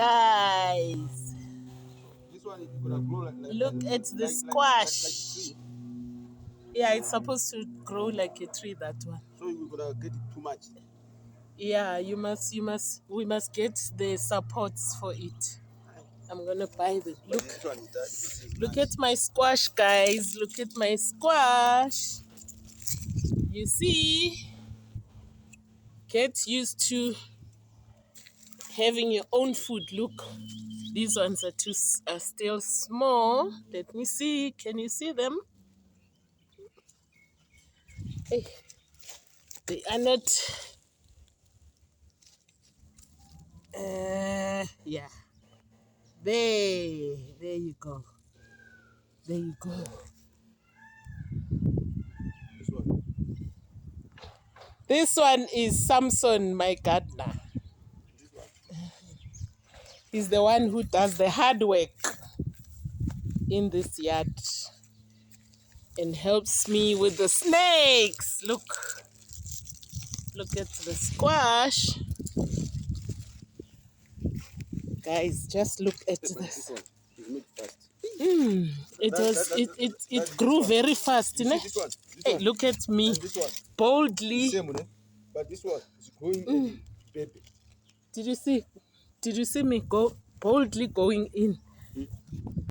Guys, This one is gonna grow like look at the squash. Yeah, it's supposed to grow like a tree, that one. So you're gonna get it too much. Yeah, we must get the supports for it. I'm gonna buy them. But this one is Look nice. at my squash, guys. Look at my squash. You see? Get used to having your own food. Look, these ones are still small. Let me see. Can you see them? Hey, they are not. Yeah. There you go. There you go. This one. This one is Samson, my gardener. This one. He's the one who does the hard work in this yard and helps me with the snakes. Look at the squash. Guys, just look at this. This one is made fast. It grew very fast, You ne? see this one? Hey, look at me. And this one. Boldly. Same, ne? But this one is growing baby. Did you see me go boldly going in?